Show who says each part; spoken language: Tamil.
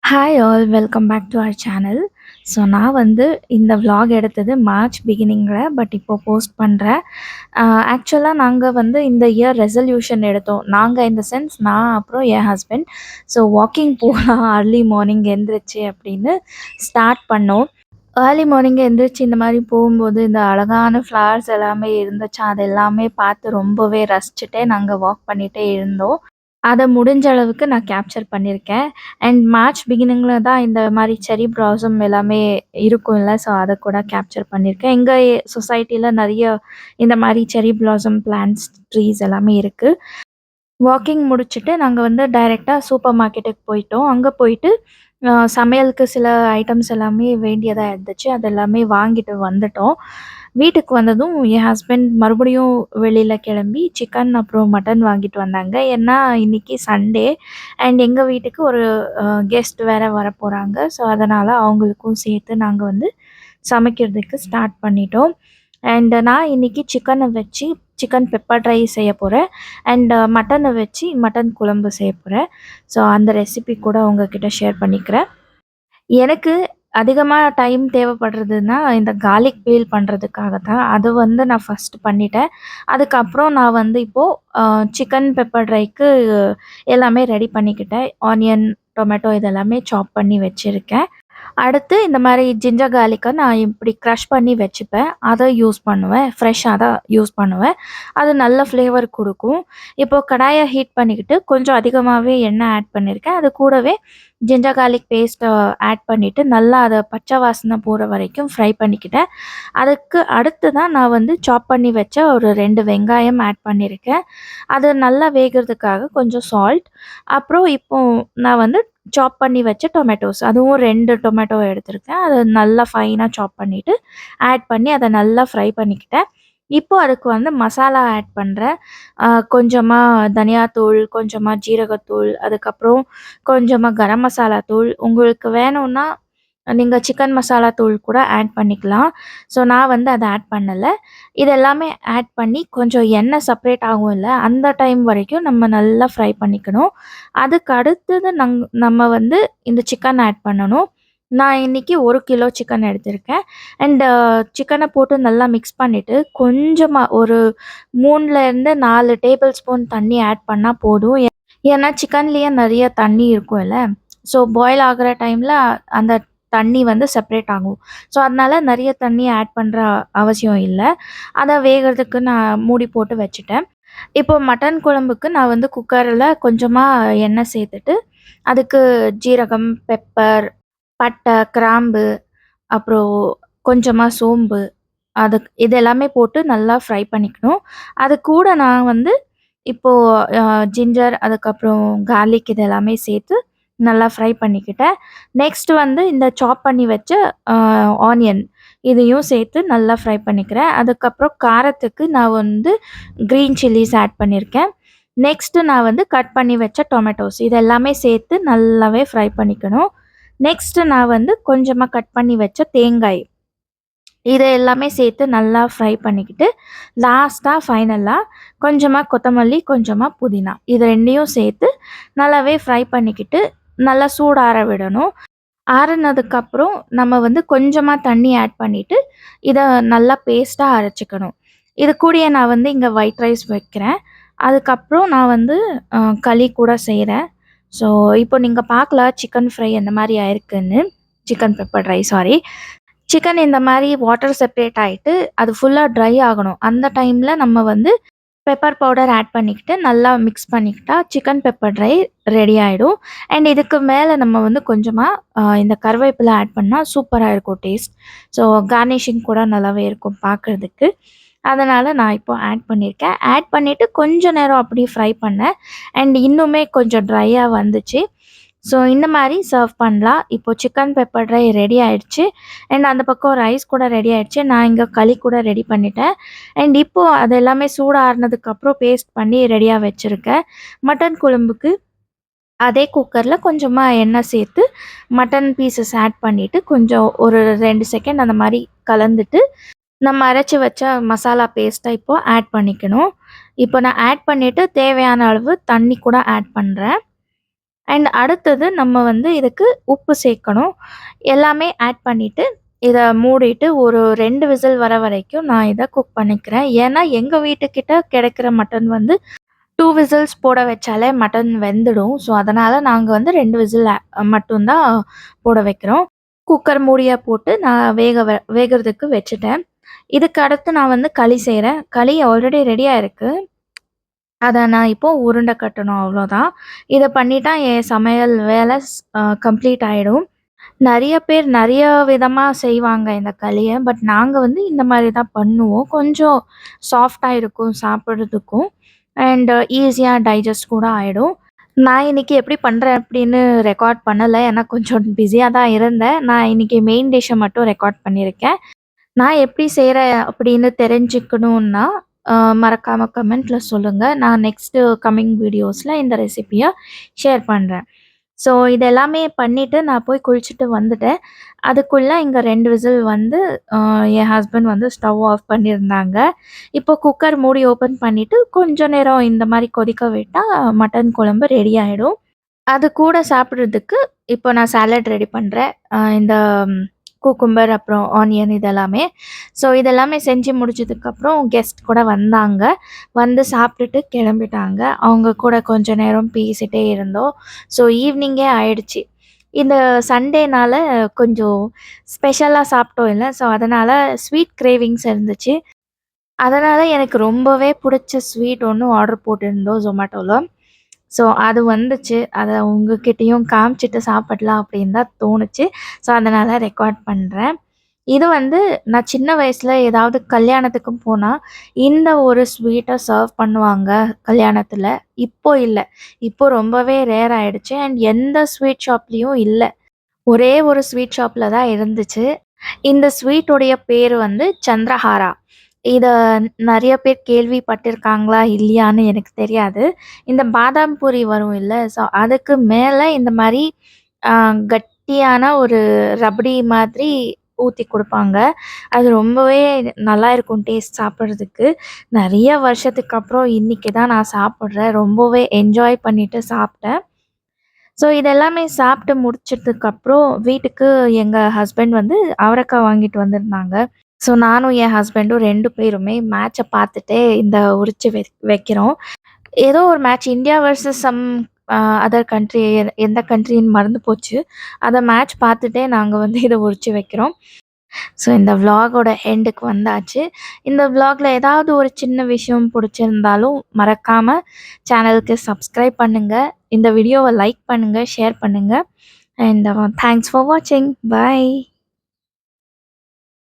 Speaker 1: Hi all welcome back to our channel. So நான் இந்த vlog எடுத்தது மார்ச் பிகினிங்கில், பட் இப்போ போஸ்ட் பண்ணுறேன். ஆக்சுவலாக நாங்கள் இந்த இயர் ரெசல்யூஷன் எடுத்தோம். நாங்கள் இந்த சென்ஸ் நான் அப்புறம் என் ஹஸ்பண்ட். ஸோ வாக்கிங் போகலாம் அர்லி மார்னிங் எந்திரிச்சு அப்படின்னு ஸ்டார்ட் பண்ணோம். ஏர்லி மார்னிங் எந்திரிச்சு இந்த மாதிரி போகும்போது இந்த அழகான ஃப்ளவர்ஸ் எல்லாமே இருந்துச்சு. அது எல்லாமே பார்த்து ரொம்பவே ரசிச்சுட்டே நாங்கள் வாக் பண்ணிகிட்டே இருந்தோம். அத முடிஞ்ச அளவுக்கு நான் கேப்சர் பண்ணியிருக்கேன். அண்ட் மார்ச் பிகினிங்ல தான் இந்த மாரி செர்ரி பிளாசம் எல்லாமே இருக்கும்ல. ஸோ அத கூட கேப்சர் பண்ணியிருக்கேன். எங்க சொசைட்டில நெறைய இந்த மாரி செர்ரி பிளாசம் பிளான்ட்ஸ், ட்ரீஸ் எல்லாமே இருக்கு. வாக்கிங் முடிச்சுட்டு நாங்க டைரக்ட்டா சூப்பர் மார்க்கெட்டுக்கு போயிட்டோம். அங்க போயிட்டு சமையலுக்கு சில ஐட்டம்ஸ் எல்லாமே வேண்டியதா இருந்துச்சு. அது எல்லாமே வாங்கிட்டு வந்துட்டோம். வீட்டுக்கு வந்ததும் என் ஹஸ்பண்ட் மறுபடியும் வெளியில கிளம்பி சிக்கன் அப்புறம் மட்டன் வாங்கிட்டு வந்தாங்க. ஏன்னா இன்னைக்கு சண்டே அண்ட் எங்க வீட்டுக்கு ஒரு கெஸ்ட் வேற வரப்போறாங்க. ஸோ அதனால அவங்களுக்கும் சேர்த்து நாங்க சமைக்கிறதுக்கு ஸ்டார்ட் பண்ணிட்டோம். அண்ட் நான் இன்னைக்கு சிக்கன வச்சு சிக்கன் பெப்பர் ட்ரை செய்ய போறேன். அண்ட் மட்டன வச்சு மட்டன் குழம்பு செய்ய போறேன். ஸோ அந்த ரெசிபி கூட உங்ககிட்ட ஷேர் பண்ணிக்கிறேன். எனக்கு அதிகமா டைம் தேவைப்படுறதுன்னா, இந்த கார்லிக் பீல் பண்றதுக்காக தான். அது நான் ஃபர்ஸ்ட் பண்ணிட்டேன். அதுக்கப்புறம் நான் இப்போ அ சிக்கன் பெப்பர் ட்ரைக்கு எல்லாமே ரெடி பண்ணிக்கிட்டேன். ஆனியன், டொமேட்டோ இதெல்லாமே சாப் பண்ணி வச்சிருக்கேன். அடுத்து இந்த மாரி ஜிஞ்சர் கார்லிக்க நான் இப்படி க்ரஷ் பண்ணி வச்சுப்பேன். அத யூஸ் பண்ணுவேன். ஃப்ரெஷ்ஷா தான் யூஸ் பண்ணுவேன். அது நல்ல ஃப்ளேவர் குடுக்கும். இப்போ கடாய ஹீட் பண்ணிக்கிட்டு கொஞ்சம் அதிகமாவே எண்ணெய் ஆட் பண்ணியிருக்கேன். அது கூடவே ஜிஞ்சர் கார்லிக் பேஸ்ட்ட ஆட் பண்ணிட்டு நல்லா அத பச்சை வாசனை போற வரைக்கும் ஃப்ரை பண்ணிக்கிட்டேன். அதுக்கு அடுத்து தான் நான் சாப் பண்ணி வச்ச ஒரு 2 வெங்காயம் ஆட் பண்ணியிருக்கேன். அது நல்லா வேகறதுக்காக கொஞ்சம் சால்ட். அப்புறம் இப்போ நான் சாப் பண்ணி வச்ச டொமேட்டோஸ் அதுவும் 2 டொமேட்டோ எடுத்திருக்கேன். அத நல்லா ஃபைனா சாப் பண்ணிட்டு, ஆட் பண்ணி அத நல்லா ஃப்ரை பண்ணிக்கிட்டேன். இப்போ அதுக்கு மசாலா ஆட் பண்றேன். கொஞ்சமா தனியாத்தூள், கொஞ்சமா ஜீரகத்தூள், அதுக்கப்புறம் கொஞ்சமா கரம் மசாலா தூள். உங்களுக்கு வேணும்னா நீங்க சிக்கன் மசாலா தூள் கூட ஆட் பண்ணிக்கலாம். ஸோ நான் அத ஆட் பண்ணல. இது எல்லாமே ஆட் பண்ணி கொஞ்சம் எண்ணெய் செப்பரேட் ஆகும்ல, அந்த டைம் வரைக்கும் நம்ம நல்லா ஃப்ரை பண்ணிக்கணும். அதுக்கு அடுத்தது நம்ம இந்த சிக்கன் ஆட் பண்ணணும். நான் இன்னைக்கு 1 கிலோ சிக்கன் எடுத்திருக்கேன். அண்ட் சிக்கன போட்டு நல்லா மிக்ஸ் பண்ணிட்டு, கொஞ்சமா ஒரு 3லேருந்து 4 டேபிள் ஸ்பூன் தண்ணி ஆட் பண்ணா போதும். ஏன்னா சிக்கன்லேயே நெறைய தண்ணி இருக்கும்ல. ஸோ பாயில் ஆகுற டைம்ல அந்த தண்ணி செப்பரேட் ஆகும். ஸோ அதனால நெறைய தண்ணி ஆட் பண்ற அவசியம் இல்ல. அத வேகறதுக்கு நான் மூடி போட்டு வச்சுட்டேன். இப்போ மட்டன் குழம்புக்கு நான் குக்கர்ல கொஞ்சமா எண்ணெய் சேர்த்துட்டு, அதுக்கு ஜீரகம், பெப்பர், பட்டை, கிராம்பு, அப்புறம் கொஞ்சமா சோம்பு, இது எல்லாமே போட்டு நல்லா ஃப்ரை பண்ணிக்கணும். அது கூட நான் இப்போ அ ஜிஞ்சர், அதுக்கப்புறம் கார்லிக் இது எல்லாமே சேர்த்து நல்லா ஃப்ரை பண்ணிக்கிட்டேன். நெக்ஸ்ட் இந்த சாப் பண்ணி வச்ச அ ஆனியன் இதையும் சேர்த்து நல்லா ஃப்ரை பண்ணிக்கிறேன். அதுக்கப்புறம் காரத்துக்கு நான் கிரீன் சில்லிஸ் ஆட் பண்ணியிருக்கேன். நெக்ஸ்ட்டு நான் கட் பண்ணி வச்ச டொமேட்டோஸ் இது எல்லாமே சேர்த்து நல்லாவே ஃப்ரை பண்ணிக்கணும். நெக்ஸ்ட்டு நான் கொஞ்சமா கட் பண்ணி வச்ச தேங்காய் இத எல்லாமே சேர்த்து நல்லா ஃப்ரை பண்ணிக்கிட்டு, லாஸ்ட்டா ஃபைனலா கொஞ்சமா கொத்தமல்லி, கொஞ்சமா புதினா இது 2யும் சேர்த்து நல்லாவே ஃப்ரை பண்ணிக்கிட்டு, நல்லா சூடாற விடணும். ஆறுனதுக்கப்புறம் நம்ம கொஞ்சமா தண்ணி ஆட் பண்ணிட்டு, இத நல்லா பேஸ்ட்டா அரைச்சுக்கணும். இது கூடயே நான் இங்க ஒயிட் ரைஸ் வைக்கிறேன். அதுக்கப்புறம் நான் அ களி கூட செய்றேன். ஸோ, இப்போ நீங்க பார்க்கலாம் சிக்கன் ஃப்ரை எந்த மாரி ஆயிருக்குன்னு. Chicken pepper try sorry. Chicken இந்த மாரி வாட்டர் செப்பரேட் ஆயிட்டு, அது ஃபுல்லா ட்ரை ஆகணும். அந்த டைம்ல நம்ம பெப்பர் பவுடர் ஆட் பண்ணிக்கிட்டு, நல்லா மிக்ஸ் பண்ணிக்கிட்டா சிக்கன் பெப்பர் ட்ரை ரெடி ஆயிடும். அண்ட் இதுக்கு மேல நம்ம கொஞ்சமா இந்த கருவேப்பிலை ஆட் பண்ணா சூப்பரா இருக்கும் டேஸ்ட். ஸோ கார்னிஷிங் கூட நல்லாவே இருக்கும் பார்க்கறதுக்கு. அதனால நான் இப்போ ஆட் பண்ணியிருக்கேன். ஆட் பண்ணிட்டு கொஞ்ச நேரம் அப்படியே ஃப்ரை பண்ணேன். அண்ட் இன்னுமே கொஞ்சம் ட்ரையா வந்துச்சு. ஸோ இந்த மாரி சர்வ் பண்ணலாம். இப்போ சிக்கன் பெப்பர் ட்ரை ரெடி ஆயிடுச்சு. அண்ட் அந்த பக்கம் ரைஸ் கூட ரெடி ஆயிடுச்சு. நான் இங்க களி கூட ரெடி பண்ணிட்டேன். அண்ட் இப்போ அது எல்லாமே சூடு ஆறுனதுக்கப்புறம் பேஸ்ட் பண்ணி ரெடியா வச்சிருக்கேன். மட்டன் குழம்புக்கு அதே குக்கர்ல கொஞ்சமா எண்ணெய் சேர்த்து, மட்டன் பீஸஸ் ஆட் பண்ணிட்டு, கொஞ்சம் ஒரு 2 செகண்ட் அந்த மாரி கலந்துட்டு, நம்ம அரைச்சு வச்ச மசாலா பேஸ்ட்ட இப்போ ஆட் பண்ணிக்கணும். இப்போ நான் ஆட் பண்ணிட்டு தேவையான அளவு தண்ணி கூட ஆட் பண்றேன். அண்ட் அடுத்தது நம்ம வந்து இதுக்கு உப்பு சேர்க்கணும். எல்லாமே ஆட் பண்ணிட்டு, இத மூடிட்டு ஒரு 2 விசில் வர வரைக்கும் நான் இத குக் பண்ணிக்கிறேன். ஏன்னா, எங்க வீட்டுக்கிட்ட கிடைக்கிற மட்டன் வந்து 2 விசில்ஸ் போட வச்சாலே மட்டன் வெந்துடும். ஸோ, அதனால நாங்க வந்து 2 விசில் மட்டும் தான் போட வைக்கிறோம். குக்கர் மூடிய போட்டு நான் வேகறதுக்கு வச்சுட்டேன். இதுக்கு அடுத்து நான் வந்து களி செய்றேன். களி ஆல்ரெடி ரெடியா இருக்கு. அத நான் இப்போ உருண்ட கட்டணும் அவ்வளோதான். இத பண்ணிட்டா என் சமையல் வேலை கம்ப்ளீட் ஆயிடும். நெறைய பேர் நெறைய விதமா செய்வாங்க இந்த களிய. பட் நாங்க வந்து இந்த மாரி தான் பண்ணுவோம். கொஞ்சம் சாஃப்ட்டா இருக்கும் சாப்பிடுறதுக்கும். அண்ட் ஈஸியா டைஜஸ்ட் கூட ஆயிடும். நான் இன்னைக்கு எப்படி பண்றேன் அப்படின்னு ரெக்கார்ட் பண்ணல. ஏன்னா கொஞ்சம் பிஸியா தான் இருந்தேன். நான் இன்னைக்கு மெயின் டிஷ்ஷ மட்டும் ரெக்கார்ட் பண்ணியிருக்கேன். நான் எப்படி செய்றேன் அப்படின்னு தெரிஞ்சுக்கணும்னா, அ மறக்காம கமெண்ட்ல சொல்லுங்க. நான் நெக்ஸ்ட்டு கம்மிங் வீடியோஸ்ல இந்த ரெசிபிய ஷேர் பண்றேன். ஸோ இது எல்லாமே பண்ணிட்டு நான் போய் குளிச்சுட்டு வந்துட்டேன். அதுக்குள்ள இங்க 2 விசில் வந்து அ என் ஹஸ்பண்ட் வந்து ஸ்டவ் ஆஃப் பண்ணியிருந்தாங்க. இப்போ குக்கர் மூடி ஓப்பன் பண்ணிட்டு கொஞ்ச நேரம் இந்த மாரி கொதிக்க விட்டா மட்டன் குழம்பு ரெடி ஆயிடும். அது கூட சாப்பிடுறதுக்கு இப்போ நான் சாலட் ரெடி பண்றேன். இந்த கூக்கும்பர் அப்புறம் ஆனியன் இதெல்லாமே. ஸோ இதெல்லாமே செஞ்சு முடிச்சதுக்கப்புறம் கெஸ்ட் கூட வந்தாங்க. வந்து சாப்பிட்டுட்டு கிளம்பிட்டாங்க. அவங்க கூட கொஞ்ச நேரம் பேசிட்டே இருந்தோம். ஸோ ஈவினிங்கே ஆயிடுச்சு. இந்த சண்டேனால கொஞ்சம் ஸ்பெஷலா சாப்பிட்டோம் இல்ல. ஸோ அதனால ஸ்வீட் கிரேவிங்ஸ் இருந்துச்சு. அதனால எனக்கு ரொம்பவே புடிச்ச ஸ்வீட் ஒண்ணு ஆர்டர் போட்டிருந்தோம் Zomatoல. ஸோ அது வந்துச்சு. அத உங்ககிட்டயும் காமிச்சுட்டு சாப்பிடலாம் அப்படின்னு தான் தோணுச்சு. ஸோ அதனால ரெக்கார்ட் பண்றேன். இது வந்து நான் சின்ன வயசுல ஏதாவது கல்யாணத்துக்கு போனா, இந்த ஒரு ஸ்வீட்ட சர்வ் பண்ணுவாங்க கல்யாணத்துல. இப்போ இல்ல. இப்போ ரொம்பவே ரேர் ஆயிடுச்சு. அண்ட் எந்த ஸ்வீட் ஷாப்லயும் இல்ல. ஒரே ஒரு ஸ்வீட் ஷாப்ல தான் இருந்துச்சு. இந்த ஸ்வீட் உடைய பேரு வந்து சந்திரஹாரா. இத நெறைய பேர் கேள்விப்பட்டிருக்காங்களா? இல்லையான்னு எனக்கு தெரியாது. இந்த பாதாம் பூரி வரும் இல்ல, ஸோ அதுக்கு மேல இந்த மாரி அ கட்டியான ஒரு ரபடி மாதிரி ஊத்தி குடுப்பாங்க. அது ரொம்பவே நல்லாயிருக்கும் டேஸ்ட் சாப்பிடுறதுக்கு. நெறைய வருஷத்துக்கு அப்புறம் இன்னைக்கு தான் நான் சாப்பிடுறேன். ரொம்பவே என்ஜாய் பண்ணிட்டு சாப்ட்டேன். ஸோ இதெல்லாமே சாப்பிட்டு முடிச்சதுக்கப்புறம் வீட்டுக்கு எங்க ஹஸ்பண்ட் வந்து அவரக்காய் வாங்கிட்டு வந்திருந்தாங்க. ஸோ நானும் என் ஹஸ்பண்டும் 2 பேருமே மேட்ச பார்த்துட்டே இந்த உரிச்சு வைக்கிறோம். ஏதோ ஒரு match India versus some other country எந்த கண்ட்ரின்னு மறந்து போச்சு. அத மேட்ச் பார்த்துட்டே நாங்க வந்து இத உரிச்சு வைக்கிறோம். ஸோ இந்த விளாகோட எண்டுக்கு வந்தாச்சு. இந்த விளாக்ல ஏதாவது ஒரு சின்ன விஷயம் புடிச்சிருந்தாலும் மறக்காம சேனலுக்கு சப்ஸ்கிரைப் பண்ணுங்க. இந்த வீடியோவ லைக் பண்ணுங்க, ஷேர் பண்ணுங்க. அண்ட் தேங்க்ஸ் ஃபார் வாட்சிங். பை.